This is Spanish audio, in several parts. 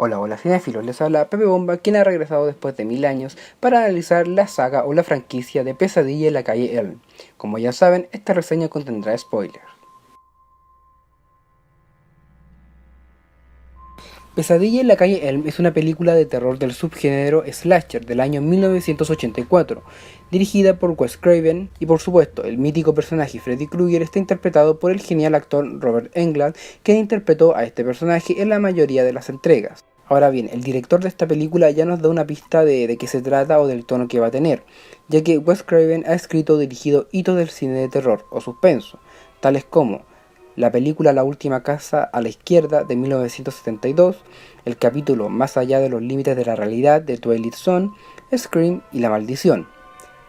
Hola, hola cinéfilos, les habla Pepe Bomba, quien ha regresado después de 1000 años para analizar la saga o la franquicia de Pesadilla en la calle Elm. Como ya saben, esta reseña contendrá spoilers. Pesadilla en la calle Elm es una película de terror del subgénero slasher del año 1984, dirigida por Wes Craven y por supuesto el mítico personaje Freddy Krueger está interpretado por el genial actor Robert Englund, quien interpretó a este personaje en la mayoría de las entregas. Ahora bien, el director de esta película ya nos da una pista de qué se trata o del tono que va a tener, ya que Wes Craven ha escrito o dirigido hitos del cine de terror o suspenso, tales como la película La última casa a la izquierda de 1972, el capítulo Más allá de los límites de la realidad de Twilight Zone, Scream y La maldición.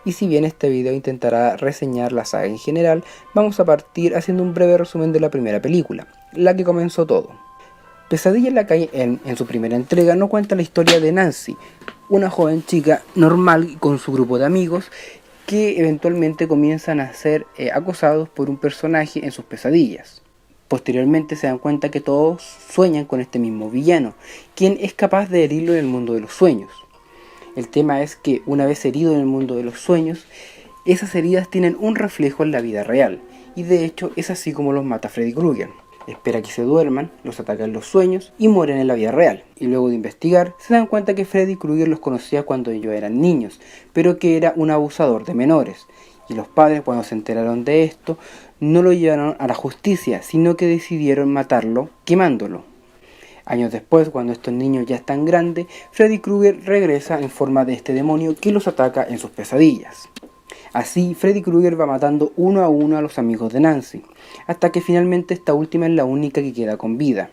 Y si bien este video intentará reseñar la saga en general, vamos a partir haciendo un breve resumen de la primera película, la que comenzó todo. Pesadilla en la calle Elm, en su primera entrega, no cuenta la historia de Nancy, una joven chica normal con su grupo de amigos que eventualmente comienzan a ser acosados por un personaje en sus pesadillas. Posteriormente se dan cuenta que todos sueñan con este mismo villano, quien es capaz de herirlo en el mundo de los sueños. El tema es que una vez herido en el mundo de los sueños, esas heridas tienen un reflejo en la vida real, y de hecho es así como los mata Freddy Krueger. Espera que se duerman, los ataca en los sueños y mueren en la vida real. Y luego de investigar, se dan cuenta que Freddy Krueger los conocía cuando ellos eran niños, pero que era un abusador de menores. Y los padres, cuando se enteraron de esto, no lo llevaron a la justicia, sino que decidieron matarlo quemándolo. Años después, cuando estos niños ya están grandes, Freddy Krueger regresa en forma de este demonio que los ataca en sus pesadillas. Así, Freddy Krueger va matando uno a uno a los amigos de Nancy, hasta que finalmente esta última es la única que queda con vida.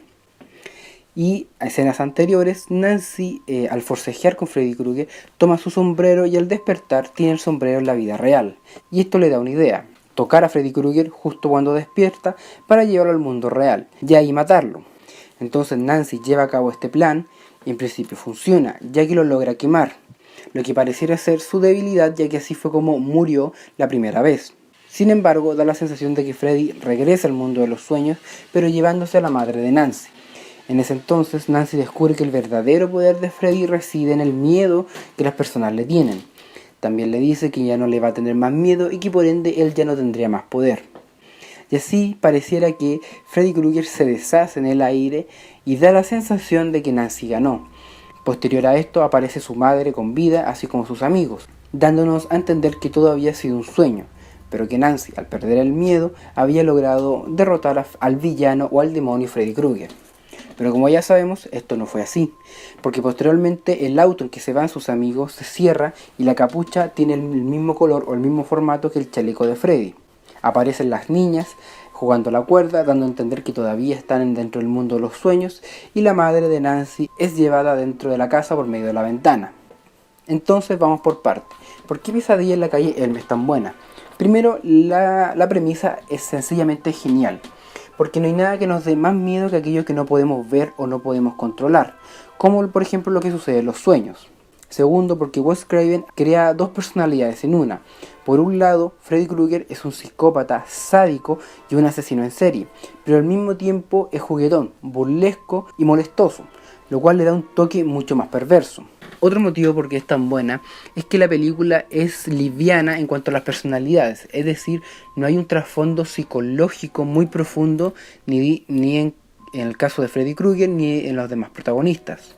Y a escenas anteriores, Nancy, al forcejear con Freddy Krueger, toma su sombrero y al despertar tiene el sombrero en la vida real. Y esto le da una idea: tocar a Freddy Krueger justo cuando despierta para llevarlo al mundo real, y ahí matarlo. Entonces Nancy lleva a cabo este plan y en principio funciona, ya que lo logra quemar, lo que pareciera ser su debilidad, ya que así fue como murió la primera vez. Sin embargo, da la sensación de que Freddy regresa al mundo de los sueños, pero llevándose a la madre de Nancy. En ese entonces, Nancy descubre que el verdadero poder de Freddy reside en el miedo que las personas le tienen. También le dice que ya no le va a tener más miedo y que por ende él ya no tendría más poder. Y así pareciera que Freddy Krueger se deshace en el aire y da la sensación de que Nancy ganó. Posterior a esto aparece su madre con vida, así como sus amigos, dándonos a entender que todo había sido un sueño, pero que Nancy, al perder el miedo, había logrado derrotar al villano o al demonio Freddy Krueger. Pero como ya sabemos, esto no fue así, porque posteriormente el auto en que se van sus amigos se cierra y la capucha tiene el mismo color o el mismo formato que el chaleco de Freddy. Aparecen las niñas jugando la cuerda, dando a entender que todavía están dentro del mundo de los sueños, y la madre de Nancy es llevada dentro de la casa por medio de la ventana. Entonces vamos por partes. ¿Por qué Pesadilla en la calle Elm es tan buena? Primero, la premisa es sencillamente genial, porque no hay nada que nos dé más miedo que aquello que no podemos ver o no podemos controlar, como por ejemplo lo que sucede en los sueños. Segundo, porque Wes Craven crea dos personalidades en una. Por un lado, Freddy Krueger es un psicópata sádico y un asesino en serie, pero al mismo tiempo es juguetón, burlesco y molestoso, lo cual le da un toque mucho más perverso. Otro motivo por qué es tan buena es que la película es liviana en cuanto a las personalidades, es decir, no hay un trasfondo psicológico muy profundo ni en el caso de Freddy Krueger ni en los demás protagonistas.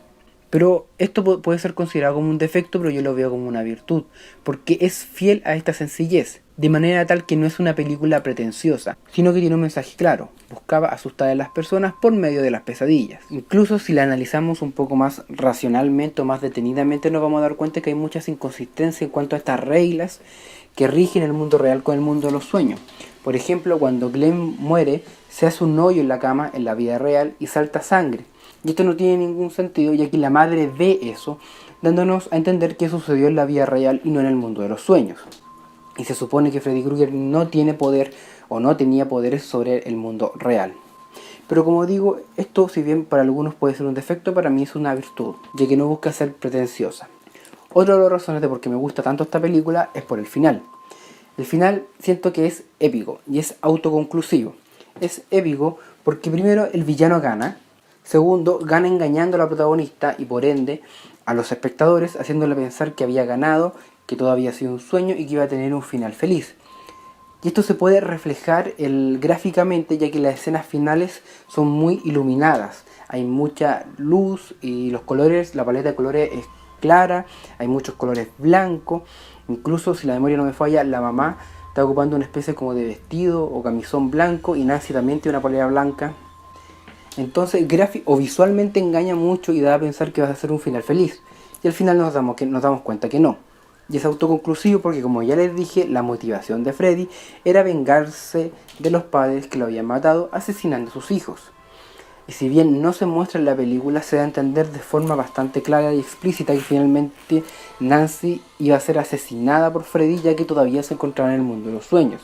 Pero esto puede ser considerado como un defecto, pero yo lo veo como una virtud, porque es fiel a esta sencillez, de manera tal que no es una película pretenciosa, sino que tiene un mensaje claro: buscaba asustar a las personas por medio de las pesadillas. Incluso si la analizamos un poco más racionalmente o más detenidamente, nos vamos a dar cuenta que hay muchas inconsistencias en cuanto a estas reglas que rigen el mundo real con el mundo de los sueños. Por ejemplo, cuando Glenn muere, se hace un hoyo en la cama en la vida real y salta sangre. Y esto no tiene ningún sentido, ya que la madre ve eso, dándonos a entender que sucedió en la vida real y no en el mundo de los sueños. Y se supone que Freddy Krueger no tiene poder o no tenía poderes sobre el mundo real. Pero como digo, esto, si bien para algunos puede ser un defecto, para mí es una virtud, ya que no busca ser pretenciosa. Otra de las razones de por qué me gusta tanto esta película es por el final. El final siento que es épico y es autoconclusivo. Es épico porque primero el villano gana. Segundo, gana engañando a la protagonista y por ende a los espectadores, haciéndole pensar que había ganado, que todo había sido un sueño y que iba a tener un final feliz. Y esto se puede reflejar gráficamente, ya que las escenas finales son muy iluminadas. Hay mucha luz y los colores, la paleta de colores es clara, hay muchos colores blancos. Incluso, si la memoria no me falla, la mamá está ocupando una especie como de vestido o camisón blanco y Nancy también tiene una polera blanca. Entonces visualmente engaña mucho y da a pensar que va a ser un final feliz. Y al final nos damos cuenta que no. Y es autoconclusivo porque, como ya les dije, la motivación de Freddy era vengarse de los padres que lo habían matado asesinando a sus hijos. Y si bien no se muestra en la película, se da a entender de forma bastante clara y explícita que finalmente Nancy iba a ser asesinada por Freddy, ya que todavía se encontraba en el mundo de los sueños.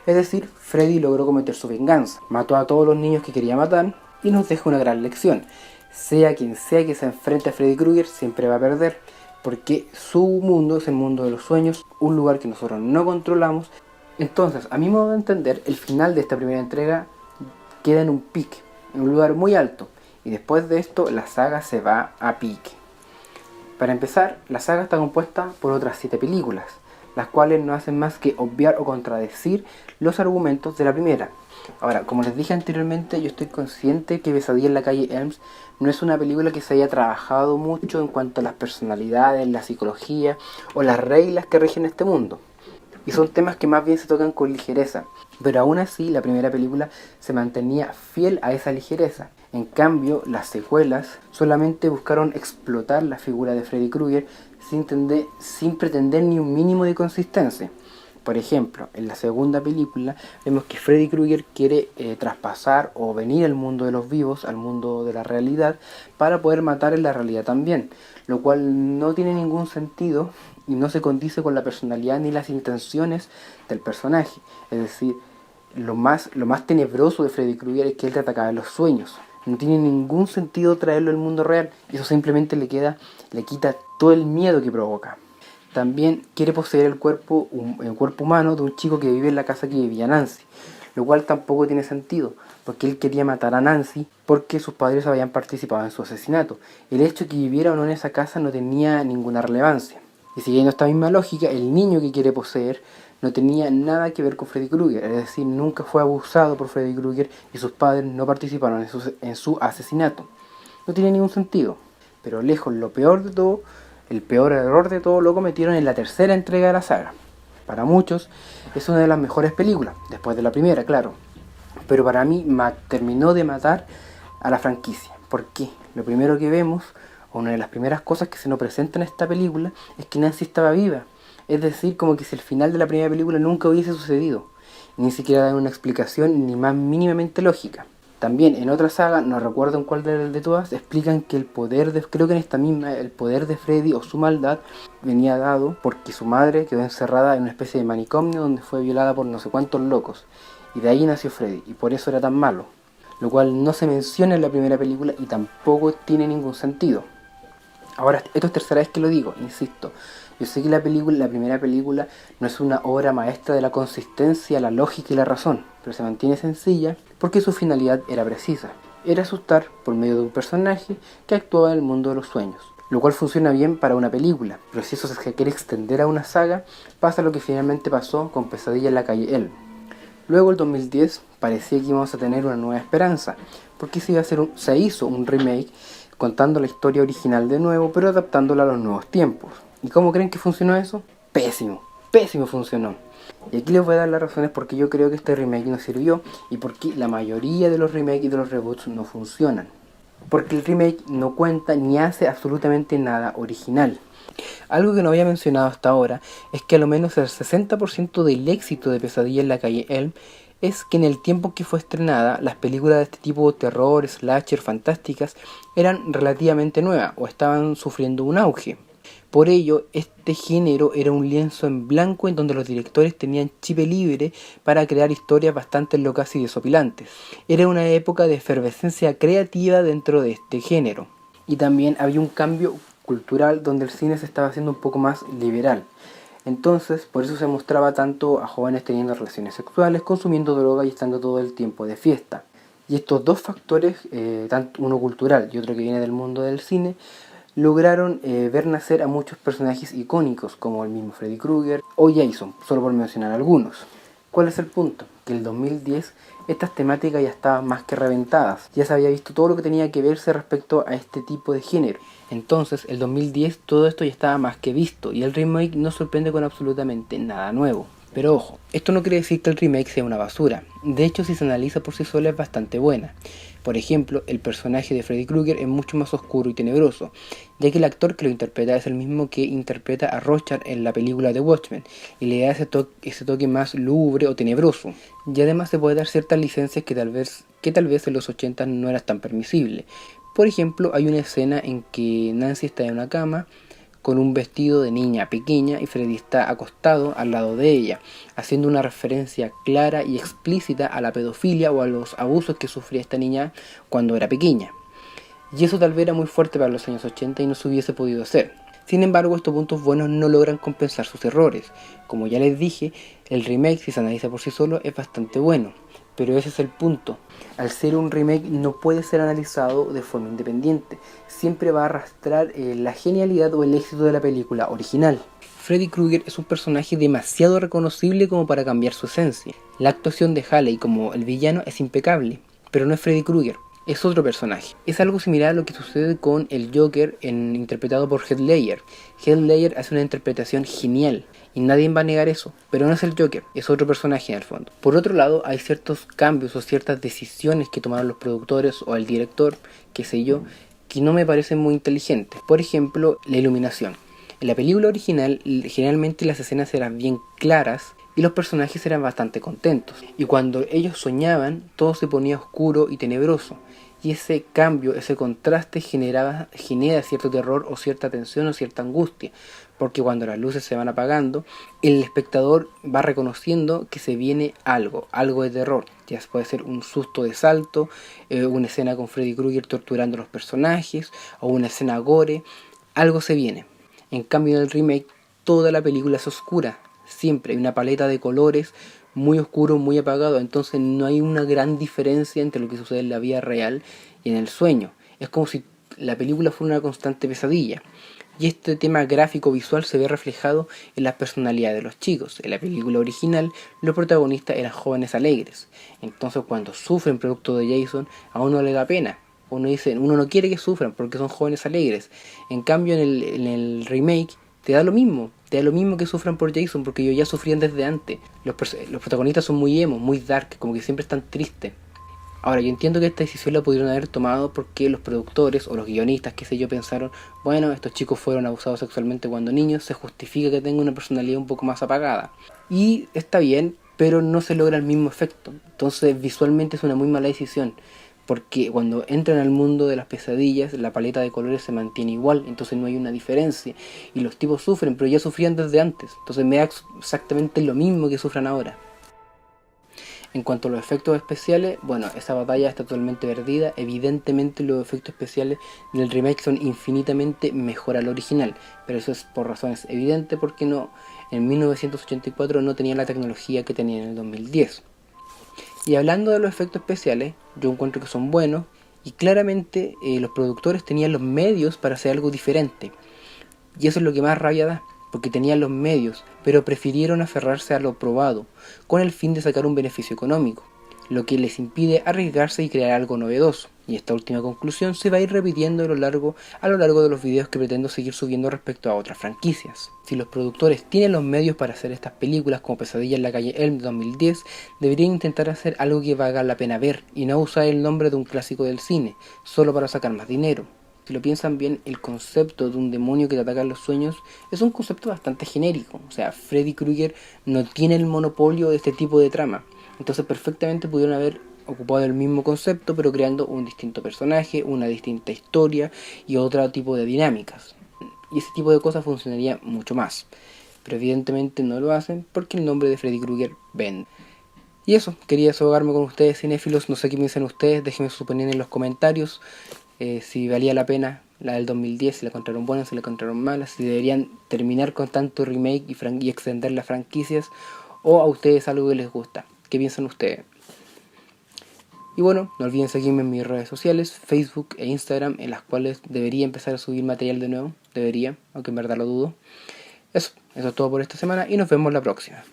Es decir, Freddy logró cometer su venganza, mató a todos los niños que quería matar y nos deja una gran lección. Sea quien sea que se enfrente a Freddy Krueger, siempre va a perder, porque su mundo es el mundo de los sueños, un lugar que nosotros no controlamos. Entonces, a mi modo de entender, el final de esta primera entrega queda en un pique, en un lugar muy alto, y después de esto la saga se va a pique. Para empezar, la saga está compuesta por otras 7 películas, las cuales no hacen más que obviar o contradecir los argumentos de la primera. Ahora, como les dije anteriormente, yo estoy consciente que Pesadilla en la calle Elm no es una película que se haya trabajado mucho en cuanto a las personalidades, la psicología o las reglas que rigen este mundo. Y son temas que más bien se tocan con ligereza. Pero aún así, la primera película se mantenía fiel a esa ligereza. En cambio, las secuelas solamente buscaron explotar la figura de Freddy Krueger sin pretender ni un mínimo de consistencia. Por ejemplo, en la segunda película vemos que Freddy Krueger quiere traspasar o venir al mundo de los vivos, al mundo de la realidad, para poder matar en la realidad también, lo cual no tiene ningún sentido y no se condice con la personalidad ni las intenciones del personaje. Es decir, lo más tenebroso de Freddy Krueger es que él te atacaba en los sueños. No tiene ningún sentido traerlo al mundo real, y eso simplemente le quita todo el miedo que provoca. También quiere poseer el cuerpo humano de un chico que vive en la casa que vivía Nancy, lo cual tampoco tiene sentido, porque él quería matar a Nancy porque sus padres habían participado en su asesinato. El hecho de que viviera o no en esa casa no tenía ninguna relevancia. Y siguiendo esta misma lógica, el niño que quiere poseer no tenía nada que ver con Freddy Krueger, es decir, nunca fue abusado por Freddy Krueger y sus padres no participaron en su asesinato. No tiene ningún sentido. Pero lejos, lo peor de todo, el peor error de todo lo cometieron en la tercera entrega de la saga. Para muchos es una de las mejores películas, después de la primera, claro. Pero para mí terminó de matar a la franquicia. ¿Por qué? Lo primero que vemos, o una de las primeras cosas que se nos presenta en esta película, es que Nancy estaba viva. Es decir, como que si el final de la primera película nunca hubiese sucedido. Ni siquiera dan una explicación ni más mínimamente lógica. También en otra saga, no recuerdo en cuál de todas, explican que creo que en esta misma, el poder de Freddy o su maldad venía dado porque su madre quedó encerrada en una especie de manicomio donde fue violada por no sé cuántos locos. Y de ahí nació Freddy, y por eso era tan malo. Lo cual no se menciona en la primera película y tampoco tiene ningún sentido. Ahora, esto es tercera vez que lo digo, insisto. Yo sé que la primera película no es una obra maestra de la consistencia, la lógica y la razón, pero se mantiene sencilla porque su finalidad era precisa. Era asustar por medio de un personaje que actuaba en el mundo de los sueños, lo cual funciona bien para una película, pero si eso se quiere extender a una saga, pasa lo que finalmente pasó con Pesadilla en la calle Elm. Luego, el 2010, parecía que íbamos a tener una nueva esperanza, porque se hizo un remake contando la historia original de nuevo, pero adaptándola a los nuevos tiempos. ¿Y cómo creen que funcionó eso? Pésimo funcionó. Y aquí les voy a dar las razones por qué yo creo que este remake no sirvió y por qué la mayoría de los remakes y de los reboots no funcionan. Porque el remake no cuenta ni hace absolutamente nada original. Algo que no había mencionado hasta ahora es que a lo menos el 60% del éxito de Pesadilla en la calle Elm es que en el tiempo que fue estrenada, las películas de este tipo, terror, slasher, fantásticas, eran relativamente nuevas o estaban sufriendo un auge. Por ello, este género era un lienzo en blanco en donde los directores tenían chip libre para crear historias bastante locas y desopilantes. Era una época de efervescencia creativa dentro de este género. Y también había un cambio cultural donde el cine se estaba haciendo un poco más liberal. Entonces, por eso se mostraba tanto a jóvenes teniendo relaciones sexuales, consumiendo droga y estando todo el tiempo de fiesta. Y estos dos factores, tanto uno cultural y otro que viene del mundo del cine, lograron ver nacer a muchos personajes icónicos como el mismo Freddy Krueger o Jason, solo por mencionar algunos. ¿Cuál es el punto? Que en el 2010 estas temáticas ya estaban más que reventadas, ya se había visto todo lo que tenía que verse respecto a este tipo de género. Entonces, el 2010 todo esto ya estaba más que visto y el remake no sorprende con absolutamente nada nuevo. Pero ojo, esto no quiere decir que el remake sea una basura. De hecho, si se analiza por sí sola es bastante buena. Por ejemplo, el personaje de Freddy Krueger es mucho más oscuro y tenebroso, ya que el actor que lo interpreta es el mismo que interpreta a Rorschach en la película The Watchmen, y le da ese toque más lúgubre o tenebroso. Y además se puede dar ciertas licencias que tal vez en los 80 no eran tan permisibles. Por ejemplo, hay una escena en que Nancy está en una cama con un vestido de niña pequeña y Freddy está acostado al lado de ella, haciendo una referencia clara y explícita a la pedofilia o a los abusos que sufría esta niña cuando era pequeña. Y eso tal vez era muy fuerte para los años 80 y no se hubiese podido hacer. Sin embargo, estos puntos buenos no logran compensar sus errores. Como ya les dije, el remake, si se analiza por sí solo, es bastante bueno. Pero ese es el punto. Al ser un remake no puede ser analizado de forma independiente. Siempre va a arrastrar la genialidad o el éxito de la película original. Freddy Krueger es un personaje demasiado reconocible como para cambiar su esencia. La actuación de Haley como el villano es impecable, pero no es Freddy Krueger, es otro personaje. Es algo similar a lo que sucede con el Joker interpretado por Heath Ledger. Heath Ledger hace una interpretación genial y nadie va a negar eso, pero no es el Joker, es otro personaje en el fondo. Por otro lado, hay ciertos cambios o ciertas decisiones que tomaron los productores o el director, qué sé yo, que no me parecen muy inteligentes. Por ejemplo, la iluminación. En la película original, generalmente las escenas eran bien claras y los personajes eran bastante contentos. Y cuando ellos soñaban, todo se ponía oscuro y tenebroso. Y ese cambio, ese contraste genera cierto terror o cierta tensión o cierta angustia. Porque cuando las luces se van apagando, el espectador va reconociendo que se viene algo de terror. Ya puede ser un susto de salto, una escena con Freddy Krueger torturando a los personajes, o una escena gore. Algo se viene. En cambio en el remake, toda la película es oscura. Siempre hay una paleta de colores muy oscuro, muy apagado. Entonces no hay una gran diferencia entre lo que sucede en la vida real y en el sueño. Es como si la película fuera una constante pesadilla. Y este tema gráfico visual se ve reflejado en las personalidades de los chicos. En la película original, los protagonistas eran jóvenes alegres. Entonces cuando sufren producto de Jason, a uno le da pena. Uno no quiere que sufran porque son jóvenes alegres. En cambio en el remake te da lo mismo que sufran por Jason porque ellos ya sufrían desde antes. Los protagonistas son muy emo, muy dark, como que siempre están tristes. Ahora, yo entiendo que esta decisión la pudieron haber tomado porque los productores o los guionistas, qué sé yo, pensaron, bueno, estos chicos fueron abusados sexualmente cuando niños, se justifica que tengan una personalidad un poco más apagada. Y está bien, pero no se logra el mismo efecto. Entonces, visualmente es una muy mala decisión. Porque cuando entran al mundo de las pesadillas, la paleta de colores se mantiene igual, entonces no hay una diferencia. Y los tipos sufren, pero ya sufrían desde antes. Entonces me da exactamente lo mismo que sufran ahora. En cuanto a los efectos especiales, bueno, esa batalla está totalmente perdida. Evidentemente los efectos especiales en el remake son infinitamente mejor al original, pero eso es por razones evidentes porque en 1984 no tenían la tecnología que tenían en el 2010. Y hablando de los efectos especiales, yo encuentro que son buenos y claramente los productores tenían los medios para hacer algo diferente. Y eso es lo que más rabia da, porque tenían los medios, pero prefirieron aferrarse a lo probado, con el fin de sacar un beneficio económico, lo que les impide arriesgarse y crear algo novedoso. Y esta última conclusión se va a ir repitiendo a lo largo de los videos que pretendo seguir subiendo respecto a otras franquicias. Si los productores tienen los medios para hacer estas películas como Pesadilla en la calle Elm de 2010, deberían intentar hacer algo que valga la pena ver y no usar el nombre de un clásico del cine, solo para sacar más dinero. Si lo piensan bien, el concepto de un demonio que te ataca en los sueños es un concepto bastante genérico. O sea, Freddy Krueger no tiene el monopolio de este tipo de trama. Entonces perfectamente pudieron haber ocupado el mismo concepto, pero creando un distinto personaje, una distinta historia y otro tipo de dinámicas. Y ese tipo de cosas funcionaría mucho más. Pero evidentemente no lo hacen porque el nombre de Freddy Krueger vende. Y eso, quería desahogarme con ustedes cinéfilos, no sé qué piensan ustedes, déjenme su opinión en los comentarios. Si valía la pena la del 2010, si la encontraron buena, si la encontraron mala, si deberían terminar con tanto remake y extender las franquicias, o a ustedes algo que les gusta. ¿Qué piensan ustedes? Y bueno, no olviden seguirme en mis redes sociales, Facebook e Instagram, en las cuales debería empezar a subir material de nuevo. Debería, aunque en verdad lo dudo. Eso es todo por esta semana y nos vemos la próxima.